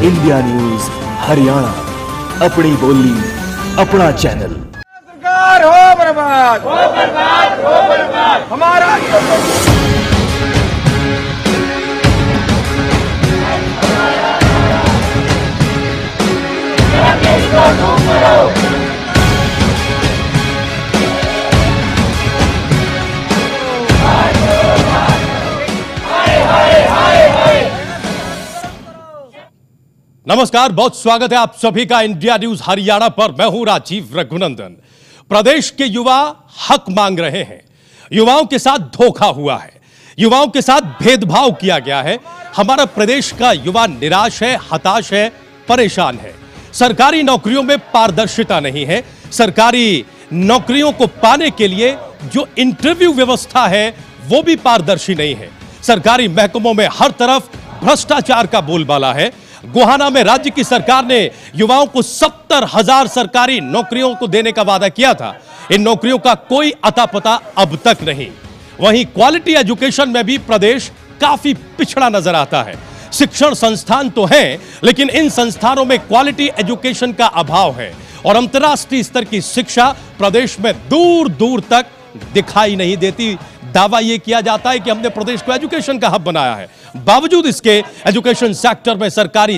India news Haryana, अपनी बोली अपना चैनल। सरकार हो बर्बाद, हो बर्बाद, हो बर्बाद हमारा। नमस्कार, बहुत स्वागत है आप सभी का इंडिया न्यूज हरियाणा पर। मैं हूं राजीव रघुनंदन। प्रदेश के युवा हक मांग रहे हैं। युवाओं के साथ धोखा हुआ है, युवाओं के साथ भेदभाव किया गया है। हमारा प्रदेश का युवा निराश है, हताश है, परेशान है। सरकारी नौकरियों में पारदर्शिता नहीं है। सरकारी नौकरियों को पाने के लिए जो इंटरव्यू व्यवस्था है वो भी पारदर्शी नहीं है। सरकारी महकमों में हर तरफ भ्रष्टाचार का बोलबाला है। गोहाना में राज्य की सरकार ने युवाओं को 70,000 सरकारी नौकरियों को देने का वादा किया था। इन नौकरियों का कोई अता पता अब तक नहीं। वहीं क्वालिटी एजुकेशन में भी प्रदेश काफी पिछड़ा नजर आता है। शिक्षण संस्थान तो हैं, लेकिन इन संस्थानों में क्वालिटी एजुकेशन का अभाव है और अंतर्राष्ट्रीय स्तर की शिक्षा प्रदेश में दूर दूर तक दिखाई नहीं देती। दावा यह किया जाता है कि हमने प्रदेश को एजुकेशन का हब बनाया है, बावजूद इसके एजुकेशन सेक्टर में सरकार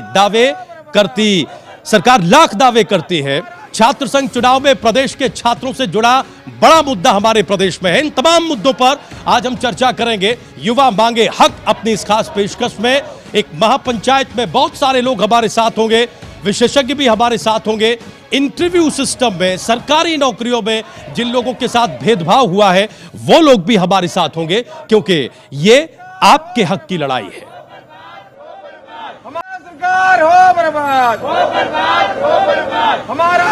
लाख दावे करती है। छात्र संघ चुनाव में प्रदेश के छात्रों से जुड़ा बड़ा मुद्दा हमारे प्रदेश में है। इन तमाम मुद्दों पर आज हम चर्चा करेंगे। युवा मांगे हक अपनी इस खास पेशकश में एक महापंचायत में बहुत सारे लोग हमारे साथ होंगे, विशेषज्ञ भी हमारे साथ होंगे। इंटरव्यू सिस्टम में, सरकारी नौकरियों में जिन लोगों के साथ भेदभाव हुआ है वो लोग भी हमारे साथ होंगे, क्योंकि ये आपके हक की लड़ाई है। हमारा सरकार हो बर्बाद, हो बर्बाद, हो बर्बाद हमारा।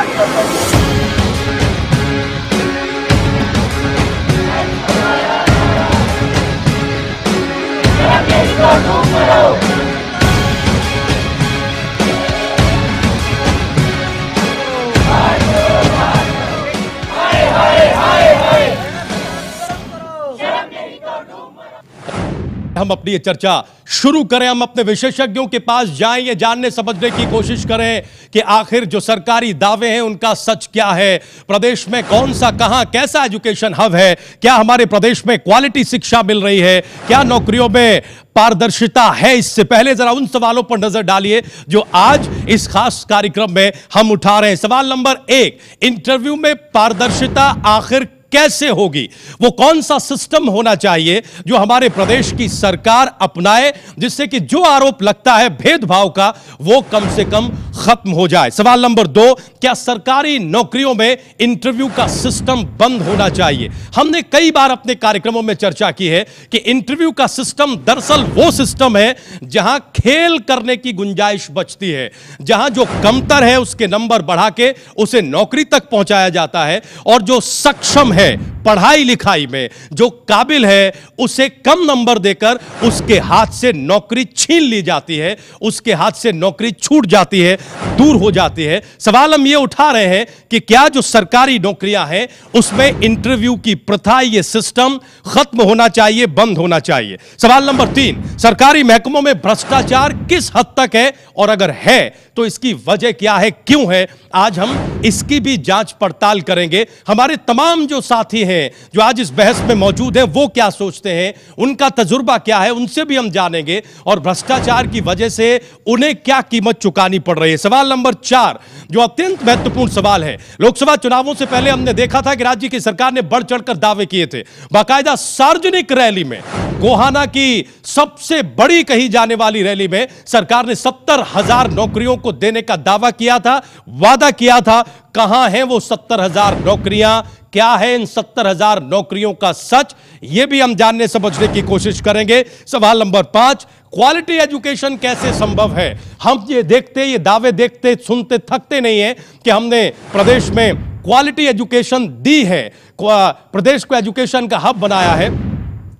हम अपनी ये चर्चा शुरू करें, हम अपने विशेषज्ञों के पास जाएं, ये जानने समझने की कोशिश करें कि आखिर जो सरकारी दावे हैं उनका सच क्या है। प्रदेश में कौन सा, कहां, कैसा एजुकेशन हब है? क्या हमारे प्रदेश में क्वालिटी शिक्षा मिल रही है? क्या नौकरियों में पारदर्शिता है? इससे पहले जरा उन सवालों पर नजर डालिए जो आज इस खास कार्यक्रम में हम उठा रहे हैं। सवाल नंबर 1, इंटरव्यू में पारदर्शिता आखिर कैसे होगी? वो कौन सा सिस्टम होना चाहिए जो हमारे प्रदेश की सरकार अपनाए, जिससे कि जो आरोप लगता है भेदभाव का वो कम से कम खत्म हो जाए? सवाल नंबर 2, क्या सरकारी नौकरियों में इंटरव्यू का सिस्टम बंद होना चाहिए? हमने कई बार अपने कार्यक्रमों में चर्चा की है कि इंटरव्यू का सिस्टम दरअसल वो सिस्टम है जहां खेल करने की गुंजाइश बचती है, जहां जो कमतर है उसके नंबर बढ़ा के उसे नौकरी तक पहुंचाया जाता है, और जो सक्षम है पढ़ाई लिखाई में, जो काबिल है, उसे कम नंबर देकर उसके हाथ से नौकरी छीन ली जाती है, उसके हाथ से नौकरी छूट जाती है, दूर हो जाती है। सवाल हम ये उठा रहे हैं कि क्या जो सरकारी नौकरियां हैं उसमें इंटरव्यू की प्रथा, ये सिस्टम खत्म होना चाहिए, बंद होना चाहिए? सवाल नंबर 3, सरकारी महकमों में भ्रष्टाचार किस हद तक है, और अगर है तो इसकी वजह क्या है, क्यों है? आज हम इसकी भी जांच पड़ताल करेंगे। हमारे तमाम जो साथी हैं जो आज इस बहस में मौजूद हैं वो क्या सोचते हैं, उनका तजुर्बा क्या है, उनसे भी हम जानेंगे, और भ्रष्टाचार की वजह से उन्हें क्या कीमत चुकानी पड़ रही है। सवाल नंबर 4, जो अत्यंत महत्वपूर्ण सवाल है। लोकसभा चुनावों से पहले हमने देखा था कि राज्य की सरकार ने बढ़ चढ़कर दावे किए थे। बाकायदा सार्वजनिक रैली में, गोहाना की सबसे बड़ी कही जाने वाली रैली में सरकार ने 70,000 नौकरियों को देने का दावा किया था, वादा किया था। कहां हैं वो 70,000 नौकरियां? क्या है इन 70,000 नौकरियों का सच? यह भी हम जानने समझने की कोशिश करेंगे। सवाल नंबर 5, क्वालिटी एजुकेशन कैसे संभव है? हम ये देखते, ये दावे देखते, सुनते थकते नहीं है कि हमने प्रदेश में क्वालिटी एजुकेशन दी है, प्रदेश को एजुकेशन का हब बनाया है।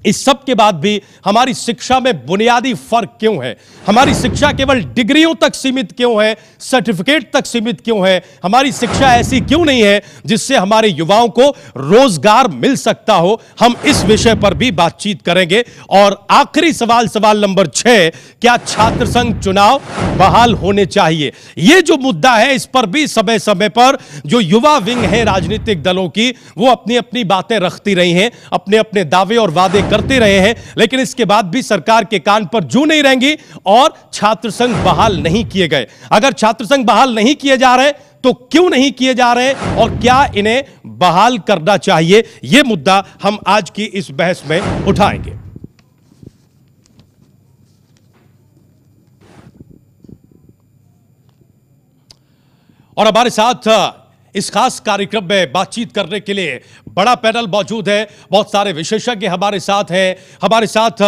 इस सब के बाद भी हमारी शिक्षा में बुनियादी फर्क क्यों है? हमारी शिक्षा केवल डिग्रियों तक सीमित क्यों है, सर्टिफिकेट तक सीमित क्यों है? हमारी शिक्षा ऐसी क्यों नहीं है जिससे हमारे युवाओं को रोजगार मिल सकता हो? हम इस विषय पर भी बातचीत करेंगे। और आखिरी सवाल, सवाल नंबर 6, क्या छात्र संघ चुनाव बहाल होने चाहिए? यह जो मुद्दा है, इस पर भी समय समय पर जो युवा विंग है राजनीतिक दलों की, वो अपनी अपनी बातें रखती रही हैं, अपने अपने दावे और वादे करते रहे हैं, लेकिन इसके बाद भी सरकार के कान पर जू नहीं रहेंगी और छात्र संघ बहाल नहीं किए गए। अगर छात्र संघ बहाल नहीं किए जा रहे तो क्यों नहीं किए जा रहे और क्या इन्हें बहाल करना चाहिए, यह मुद्दा हम आज की इस बहस में उठाएंगे। और हमारे साथ इस खास कार्यक्रम में बातचीत करने के लिए बड़ा पैनल मौजूद है, बहुत सारे विशेषज्ञ हमारे साथ हैं। हमारे साथ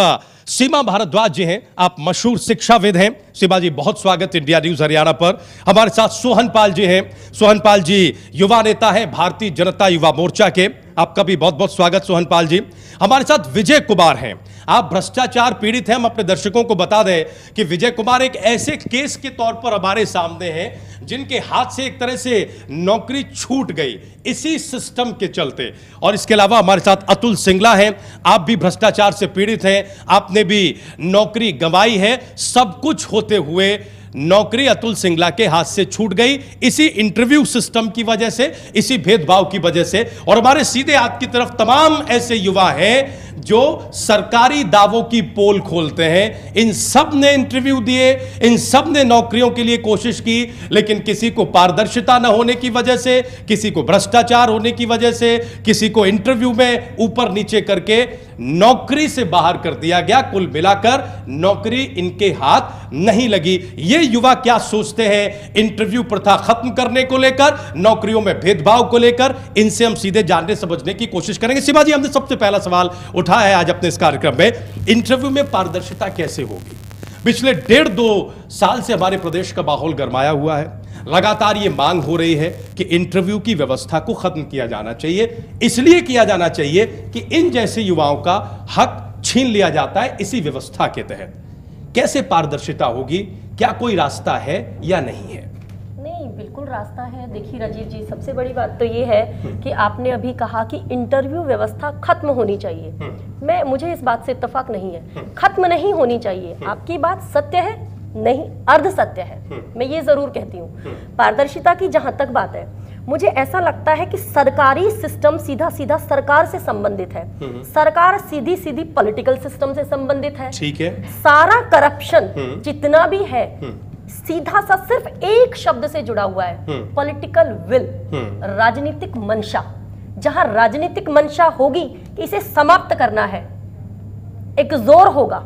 सीमा भारद्वाज जी हैं, आप मशहूर शिक्षाविद हैं। सीमा जी, बहुत स्वागत इंडिया न्यूज हरियाणा पर। हमारे साथ सोहन पाल जी हैं। सोहन पाल जी युवा नेता हैं भारतीय जनता युवा मोर्चा के, आपका भी बहुत बहुत स्वागत सोहन पाल जी। हमारे साथ विजय कुमार हैं, आप भ्रष्टाचार पीड़ित हैं। हम अपने दर्शकों को बता दें कि विजय कुमार एक ऐसे केस के तौर पर हमारे सामने हैं जिनके हाथ से एक तरह से नौकरी छूट गई इसी सिस्टम के चलते। और इसके अलावा हमारे साथ अतुल सिंगला हैं, आप भी भ्रष्टाचार से पीड़ित हैं, आपने भी नौकरी गंवाई है। सब कुछ होते हुए नौकरी अतुल सिंगला के हाथ से छूट गई इसी इंटरव्यू सिस्टम की वजह से, इसी भेदभाव की वजह से। और हमारे सीधे हाथ की तरफ तमाम ऐसे युवा हैं जो सरकारी दावों की पोल खोलते हैं। इन सब ने इंटरव्यू दिए, इन सब ने नौकरियों के लिए कोशिश की, लेकिन किसी को पारदर्शिता न होने की वजह से, किसी को भ्रष्टाचार होने की वजह से, किसी को इंटरव्यू में ऊपर नीचे करके नौकरी से बाहर कर दिया गया। कुल मिलाकर नौकरी इनके हाथ नहीं लगी। ये युवा क्या सोचते हैं इंटरव्यू प्रथा खत्म करने को लेकर, नौकरियों में भेदभाव को लेकर, इनसे हम सीधे जानने समझने की कोशिश करेंगे। सीमा जी, हमने सबसे पहला सवाल उठाया है आज अपने इस कार्यक्रम में, इंटरव्यू में पारदर्शिता कैसे होगी? पिछले 1.5-2 साल से हमारे प्रदेश का माहौल गरमाया हुआ है। लगातार ये मांग हो रही है कि इंटरव्यू की व्यवस्था को खत्म किया जाना चाहिए। इसलिए किया जाना चाहिए कि इन जैसे युवाओं का हक छीन लिया जाता है इसी व्यवस्था के तहत। कैसे पारदर्शिता होगी? क्या कोई रास्ता है या नहीं है? नहीं, बिल्कुल रास्ता है। देखिए राजीव जी, सबसे बड़ी बात तो ये है कि आपने अभी कहा कि इंटरव्यू व्यवस्था खत्म होनी चाहिए। मुझे इस बात से इत्तेफाक नहीं है, खत्म नहीं होनी चाहिए। आपकी बात सत्य है, नहीं अर्ध सत्य है, मैं ये जरूर कहती हूँ। पारदर्शिता की जहां तक बात है, मुझे ऐसा लगता है कि सरकारी सिस्टम सीधा सीधा सरकार से संबंधित है, सरकार सीधी सीधी पॉलिटिकल सिस्टम से संबंधित है। ठीक है। सारा करप्शन जितना भी है सीधा सा सिर्फ एक शब्द से जुड़ा हुआ है, पॉलिटिकल विल, राजनीतिक मंशा। जहां राजनीतिक मंशा होगी कि इसे समाप्त करना है, एक जोर होगा,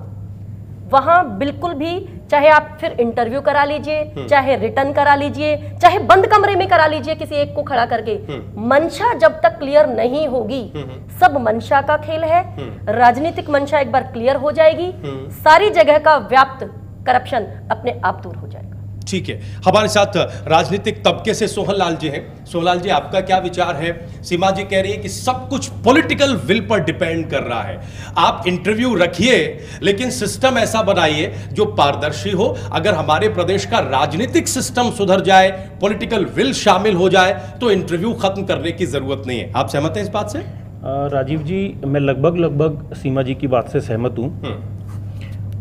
वहां बिल्कुल भी, चाहे आप फिर इंटरव्यू करा लीजिए, चाहे रिटर्न करा लीजिए, चाहे बंद कमरे में करा लीजिए किसी एक को खड़ा करके, मंशा जब तक क्लियर नहीं होगी, सब मंशा का खेल है। राजनीतिक मंशा एक बार क्लियर हो जाएगी, सारी जगह का व्याप्त करप्शन अपने आप दूर हो जाएगा। ठीक है। हमारे साथ राजनीतिक तबके से सोहनलाल जी हैं। सोहनलाल जी, आपका क्या विचार है? सीमा जी कह रही है कि सब कुछ पॉलिटिकल विल पर डिपेंड कर रहा है। आप इंटरव्यू रखिए, लेकिन सिस्टम ऐसा बनाइए जो पारदर्शी हो। अगर हमारे प्रदेश का राजनीतिक सिस्टम सुधर जाए, पॉलिटिकल विल शामिल हो जाए, तो इंटरव्यू खत्म करने की जरूरत नहीं है। आप सहमत हैं इस बात से? राजीव जी, मैं लगभग सीमा जी की बात से सहमत हूँ।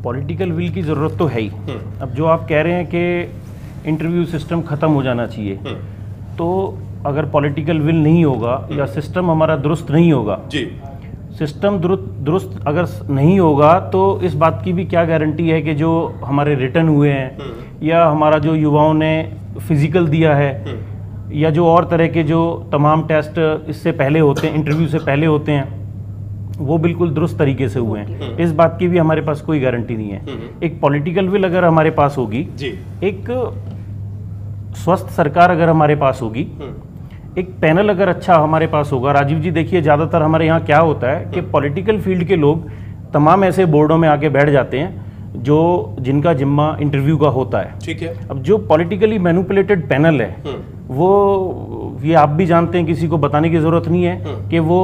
पॉलिटिकल विल की ज़रूरत तो है ही। अब जो आप कह रहे हैं कि इंटरव्यू सिस्टम ख़त्म हो जाना चाहिए, तो अगर पॉलिटिकल विल नहीं होगा या सिस्टम हमारा दुरुस्त नहीं होगा जी, सिस्टम दुरुस्त अगर नहीं होगा तो इस बात की भी क्या गारंटी है कि जो हमारे रिटर्न हुए हैं या हमारा जो युवाओं ने फिजिकल दिया है या जो और तरह के जो तमाम टेस्ट इससे पहले होते हैं, इंटरव्यू से पहले होते हैं, वो बिल्कुल दुरुस्त तरीके से हुए हैं। इस बात की भी हमारे पास कोई गारंटी नहीं है। एक पॉलिटिकल विल अगर हमारे पास होगी जी, एक स्वस्थ सरकार अगर हमारे पास होगी, एक पैनल अगर अच्छा हमारे पास होगा। राजीव जी देखिए, ज़्यादातर हमारे यहाँ क्या होता है कि पॉलिटिकल फील्ड के लोग तमाम ऐसे बोर्डों में आके बैठ जाते हैं जिनका जिम्मा इंटरव्यू का होता है। ठीक है। अब जो पॉलिटिकली मैनिपुलेटेड पैनल है, वो ये आप भी जानते हैं, किसी को बताने की ज़रूरत नहीं है कि वो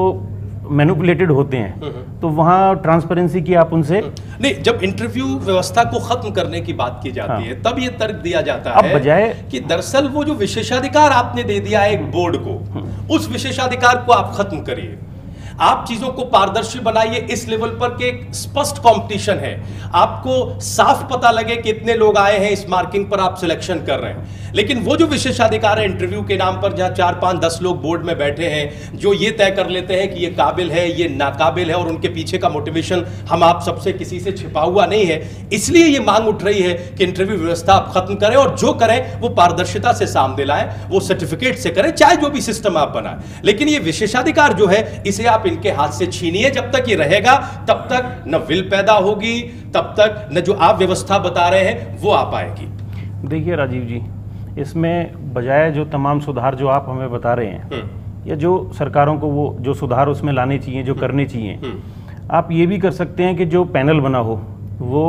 मैनिपुलेटेड होते हैं, तो वहाँ ट्रांसपेरेंसी की आप उनसे नहीं, जब इंटरव्यू व्यवस्था को खत्म करने की बात की जाती है तब ये तर्क दिया जाता अब है बजाय कि दरअसल वो जो विशेषाधिकार आपने दे दिया है एक बोर्ड को, उस विशेषाधिकार को आप खत्म करिए, आप चीजों को पारदर्शी बनाइए इस लेवल पर कि एक स्पष्ट कंपटीशन है, आपको साफ पता लगे कि इतने लोग आए हैं, इस मार्किंग पर आप सिलेक्शन कर रहे हैं। लेकिन वो जो विशेषाधिकार है इंटरव्यू के नाम पर, जहां 4, 5, 10 लोग बोर्ड में बैठे हैं जो ये तय कर लेते हैं कि ये काबिल है, ये नाकाबिल है, और उनके पीछे का मोटिवेशन हम आप सबसे किसी से छिपा हुआ नहीं है, इसलिए ये मांग उठ रही है कि इंटरव्यू व्यवस्था आप खत्म करें और जो करें वो पारदर्शिता से सामने लाएं, वो सर्टिफिकेट से करें, चाहे जो भी सिस्टम आप बनाएं। लेकिन ये विशेषाधिकार जो है इसे आप इनके हाथ से छीनिए, जब तक ये रहेगा तब तक न विल पैदा होगी, तब तक न जो आप व्यवस्था बता रहे हैं वो आ पाएगी। देखिए राजीव जी, इसमें बजाय जो तमाम सुधार जो आप हमें बता रहे हैं या जो सरकारों को वो जो सुधार उसमें लाने चाहिए, जो करने चाहिए, आप ये भी कर सकते हैं कि जो पैनल बना हो वो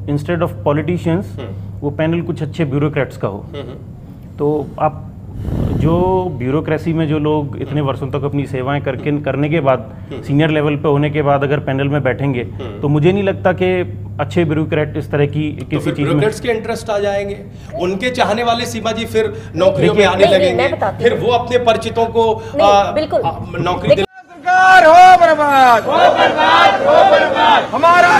इंस्टेड ऑफ पॉलिटिशियंस वो पैनल कुछ अच्छे ब्यूरोक्रेट्स का हो। तो आप जो ब्यूरोक्रेसी में जो लोग इतने वर्षों तक अपनी सेवाएं करने के बाद सीनियर लेवल पे होने के बाद अगर पैनल में बैठेंगे तो मुझे नहीं लगता कि अच्छे ब्यूरोक्रेट इस तरह की किसी चीज में के इंटरेस्ट आ जाएंगे, उनके चाहने वाले सीमा जी फिर नौकरियों में आने लगेंगे, फिर वो अपने परिचितों को बिल्कुल नौकरी सरकार हो बर्बाद, हमारा